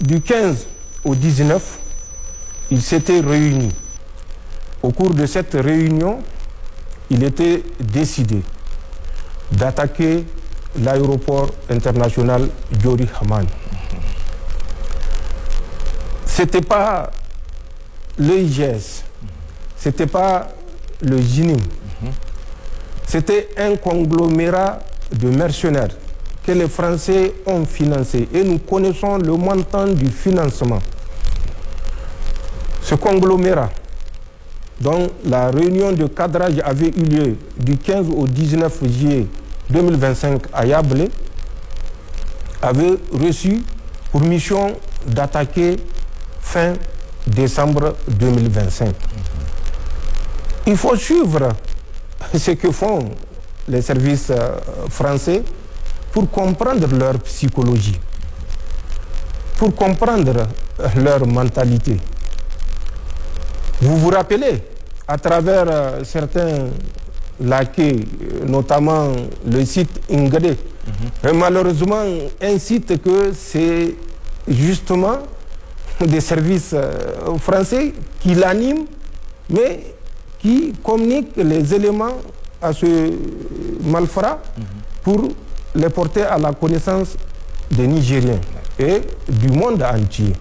du 15 au 19, ils s'étaient réunis. Au cours de cette réunion, il était décidé d'attaquer l'aéroport international Diori Hamani. Ce n'était pas l'EIGS, ce n'était pas le JINIM, c'était un conglomérat de mercenaires que les Français ont financé et nous connaissons le montant du financement. Ce conglomérat, dont la réunion de cadrage avait eu lieu du 15 au 19 juillet 2025 à Yablé, avait reçu pour mission d'attaquer fin décembre 2025. Il faut suivre ce que font les services français pour comprendre leur psychologie, pour comprendre leur mentalité. Vous vous rappelez, à travers certains laquais, notamment le site Ingade, malheureusement un site que c'est justement des services français qui l'animent, mais qui communiquent les éléments à ce malfrat pour les porter à la connaissance des Nigériens et du monde entier.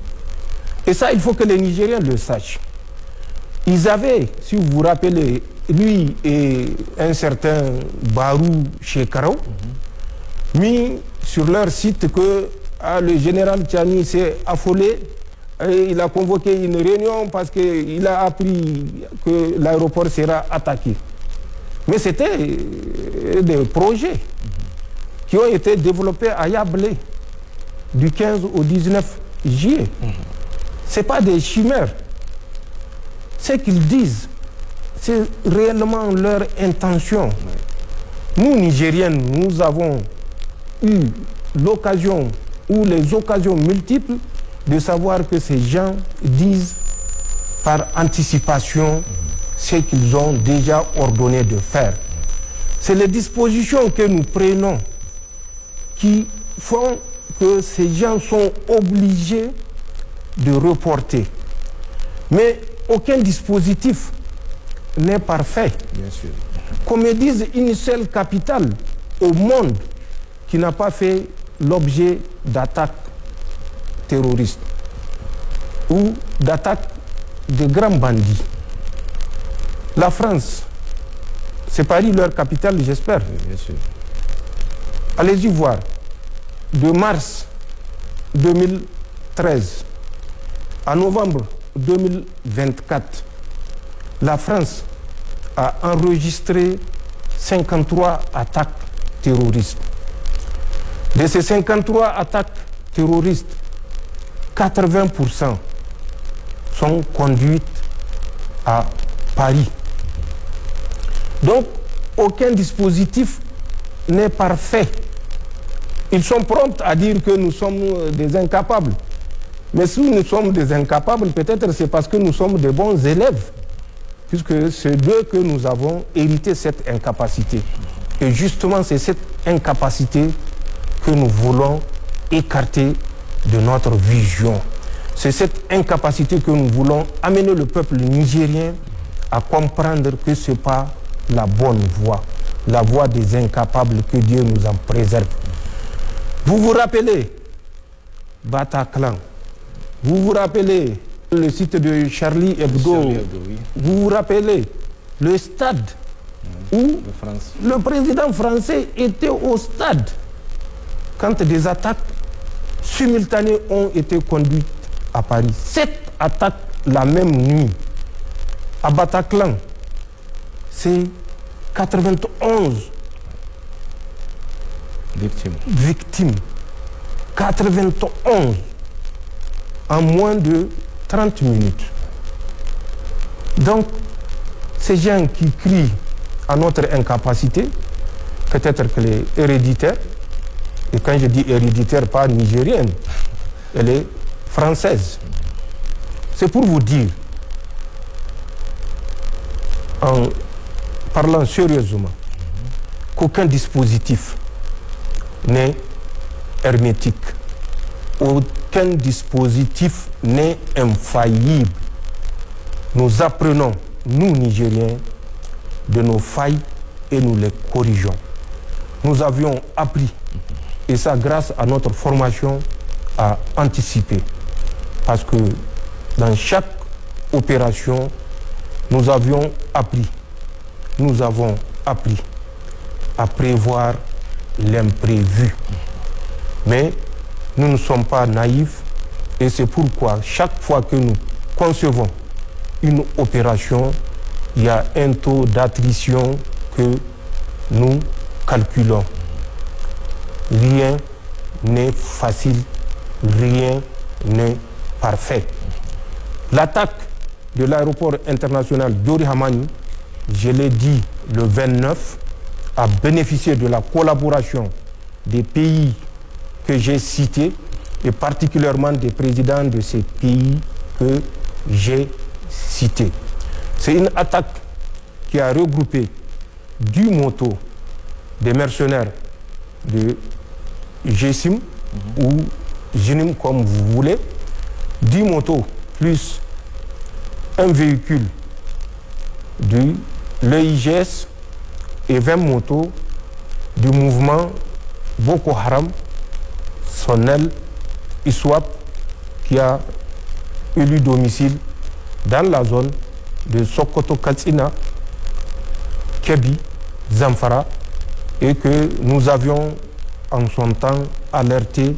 Et ça, il faut que les Nigériens le sachent. Ils avaient, si vous vous rappelez, lui et un certain Barou Chekarou, mis sur leur site que le général Tchani s'est affolé et il a convoqué une réunion parce qu'il a appris que l'aéroport sera attaqué. Mais c'était des projets qui ont été développés à Yablé du 15 au 19 juillet. Ce n'est pas des chimères. Ce qu'ils disent, c'est réellement leur intention. Nous, Nigériens, nous avons eu l'occasion ou les occasions multiples de savoir que ces gens disent par anticipation ce qu'ils ont déjà ordonné de faire. C'est les dispositions que nous prenons qui font que ces gens sont obligés de reporter. Mais aucun dispositif n'est parfait. Bien sûr. Qu'on me dise une seule capitale au monde qui n'a pas fait l'objet d'attaques terroristes ou d'attaques de grands bandits. La France, c'est Paris leur capitale, j'espère. Bien sûr. Allez-y voir. De mars 2013 à novembre 2024, la France a enregistré 53 attaques terroristes. De ces 53 attaques terroristes, 80% sont conduites à Paris. Donc, aucun dispositif n'est parfait. Ils sont prompts à dire que nous sommes des incapables. Mais si nous sommes des incapables, peut-être c'est parce que nous sommes des bons élèves, puisque c'est d'eux que nous avons hérité cette incapacité. Et justement, c'est cette incapacité que nous voulons écarter de notre vision. C'est cette incapacité que nous voulons amener le peuple nigérien à comprendre que ce n'est pas la bonne voie, la voie des incapables, que Dieu nous en préserve. Vous vous rappelez Bataclan, vous vous rappelez le site de Charlie Hebdo, Oui. vous vous rappelez le stade où le président français était au stade quand des attaques simultanées ont été conduites à Paris. 7 attaques la même nuit. À Bataclan, c'est 91 victimes. 91 en moins de 30 minutes. Donc, ces gens qui crient à notre incapacité, peut-être qu'elle est héréditaire, et quand je dis héréditaire, pas nigérienne, elle est française. C'est pour vous dire, en parlant sérieusement, qu'aucun dispositif n'est hermétique. aucun dispositif n'est infaillible. Nous apprenons, nous Nigériens, de nos failles et nous les corrigeons. Nous avions appris, et ça grâce à notre formation, à anticiper. Parce que dans chaque opération, nous avons appris à prévoir l'imprévu. Mais nous ne sommes pas naïfs et c'est pourquoi chaque fois que nous concevons une opération, il y a un taux d'attrition que nous calculons. Rien n'est facile, rien n'est parfait. L'attaque de l'aéroport international Diori Hamani, je l'ai dit le 29, a bénéficié de la collaboration des pays que j'ai cités et particulièrement des présidents de ces pays que j'ai cités. C'est une attaque qui a regroupé du moto des mercenaires de GSIM ou GENIM comme vous voulez, 10 motos plus un véhicule de l'EIGS et 20 motos du mouvement Boko Haram, son aile ISWAP, qui a élu domicile dans la zone de Sokoto-Katsina, Kébi, Zamfara, et que nous avions en son temps alerté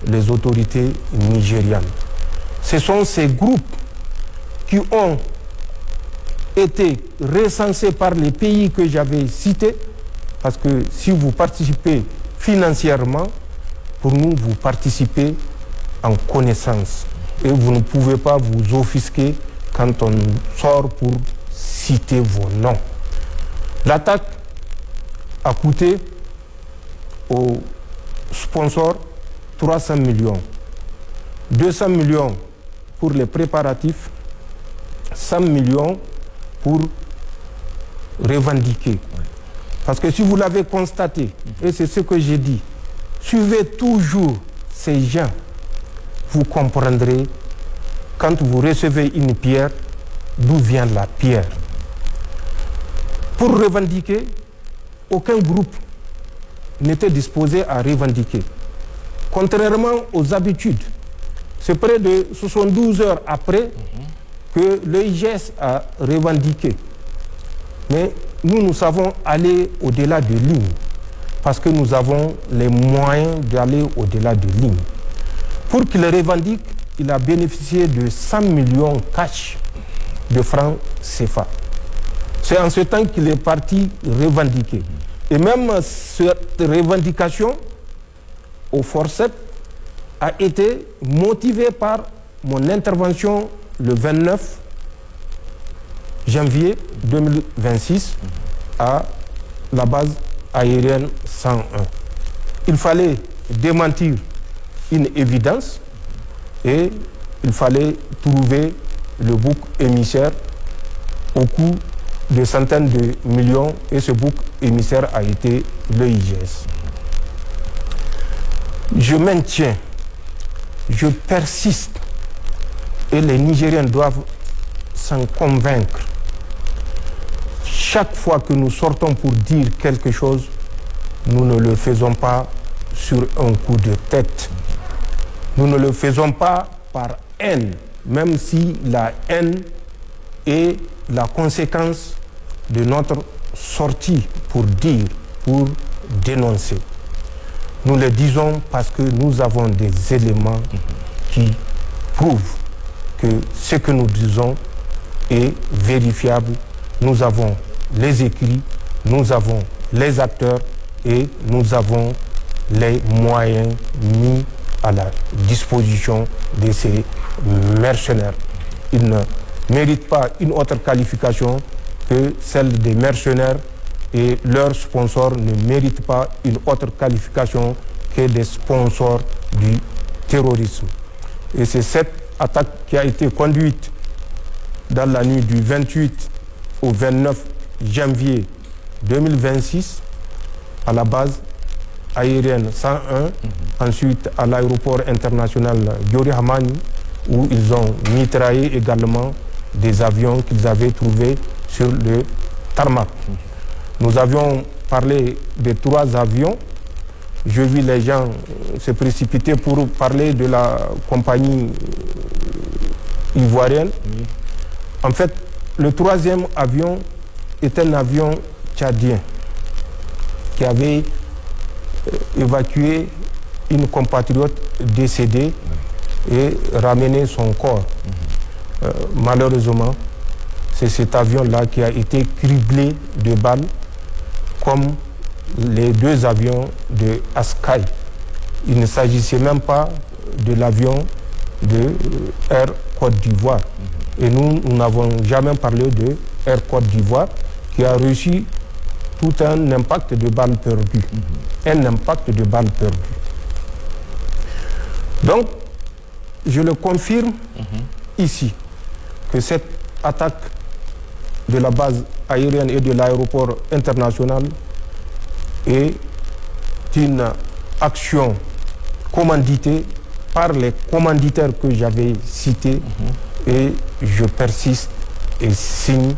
les autorités nigérianes. Ce sont ces groupes qui ont été recensés par les pays que j'avais cités, parce que si vous participez financièrement, pour nous, vous participez en connaissance. Et vous ne pouvez pas vous offusquer quand on sort pour citer vos noms. L'attaque a coûté aux sponsors 300 millions. 200 millions pour les préparatifs, 100 millions pour revendiquer. Parce que si vous l'avez constaté, et c'est ce que j'ai dit, suivez toujours ces gens, vous comprendrez quand vous recevez une pierre, d'où vient la pierre. Pour revendiquer, aucun groupe n'était disposé à revendiquer. Contrairement aux habitudes, c'est près de 72 heures après que l'EIGS a revendiqué. Mais nous savons aller au-delà de lignes, parce que nous avons les moyens d'aller au-delà de lignes. Pour qu'il revendique, il a bénéficié de 100 millions cash de francs CFA. C'est en ce temps qu'il est parti revendiquer. Et même cette revendication au forceps a été motivée par mon intervention le 29 janvier 2026 à la base aérienne 101. Il fallait démentir une évidence et il fallait trouver le bouc émissaire au coût de centaines de millions et ce bouc émissaire a été l'EIGS. Je maintiens, je persiste et les Nigériens doivent s'en convaincre. Chaque fois que nous sortons pour dire quelque chose, nous ne le faisons pas sur un coup de tête. Nous ne le faisons pas par haine, même si la haine est la conséquence de notre sortie pour dire, pour dénoncer. Nous le disons parce que nous avons des éléments qui prouvent que ce que nous disons est vérifiable. Nous avons les écrits, nous avons les acteurs et nous avons les moyens mis à la disposition de ces mercenaires. Ils ne méritent pas une autre qualification que celle des mercenaires et leurs sponsors ne méritent pas une autre qualification que des sponsors du terrorisme. Et c'est cette attaque qui a été conduite dans la nuit du 28 au 29 janvier 2026 à la base aérienne 101, ensuite à l'aéroport international Diori Hamani, où ils ont mitraillé également des avions qu'ils avaient trouvés sur le tarmac. Nous avions parlé des 3 avions. Je vis les gens se précipiter pour parler de la compagnie ivoirienne. En fait, le 3e avion est un avion tchadien qui avait évacué une compatriote décédée et ramené son corps. Malheureusement, c'est cet avion-là qui a été criblé de balles, comme les 2 avions de Askai. Il ne s'agissait même pas de l'avion de Air Côte d'Ivoire. Et nous n'avons jamais parlé de Air Côte d'Ivoire qui a reçu tout un impact de balles perdues. Un impact de balles perdues. Donc, je le confirme ici, que cette attaque de la base aérienne et de l'aéroport international est une action commanditée par les commanditaires que j'avais cités et je persiste et signe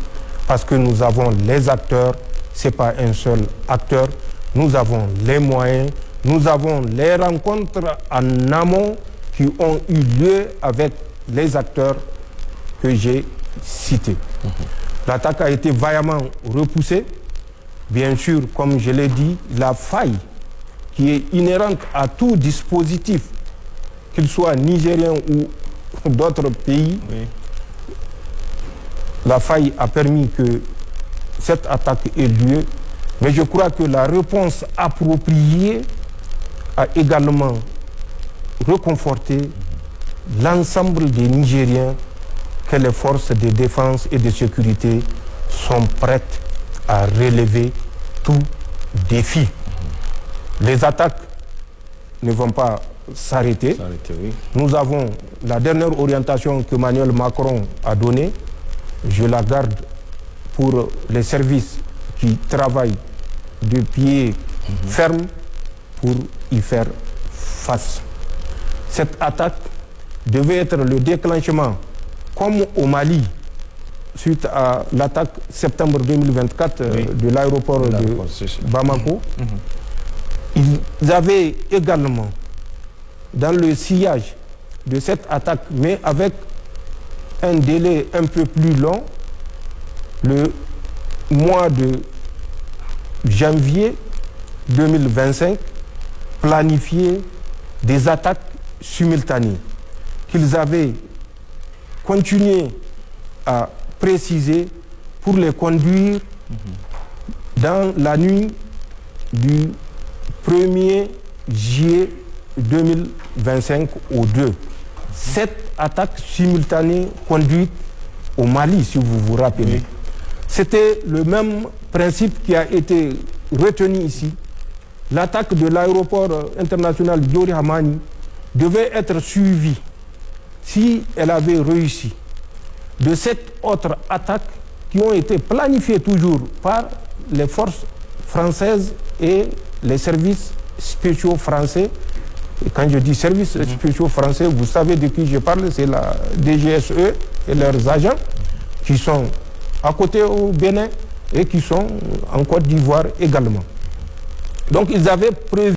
parce que nous avons les acteurs, ce n'est pas un seul acteur, nous avons les moyens, nous avons les rencontres en amont qui ont eu lieu avec les acteurs que j'ai cités. L'attaque a été vaillamment repoussée. Bien sûr, comme je l'ai dit, la faille qui est inhérente à tout dispositif, qu'il soit nigérien ou d'autres pays, la faille a permis que cette attaque ait lieu. Mais je crois que la réponse appropriée a également réconforté l'ensemble des Nigériens que les forces de défense et de sécurité sont prêtes à relever tout défi. Les attaques ne vont pas s'arrêter. Nous avons la dernière orientation que Emmanuel Macron a donnée. Je la garde pour les services qui travaillent de pied ferme pour y faire face. Cette attaque devait être le déclenchement, comme au Mali, suite à l'attaque septembre 2024 de l'aéroport de Bamako. Ils avaient également, dans le sillage de cette attaque, mais avec un délai un peu plus long, le mois de janvier 2025, planifié des attaques simultanées qu'ils avaient continué à préciser pour les conduire dans la nuit du 1er juillet 2025 au 2. Cette attaque simultanée conduite au Mali, si vous vous rappelez, c'était le même principe qui a été retenu ici. L'attaque de l'aéroport international Diori Hamani devait être suivie, si elle avait réussi, de cette autre attaque qui ont été planifiées toujours par les forces françaises et les services spéciaux français. Et quand je dis services spéciaux français, vous savez de qui je parle, c'est la DGSE et leurs agents qui sont à côté au Bénin et qui sont en Côte d'Ivoire également. Donc ils avaient prévu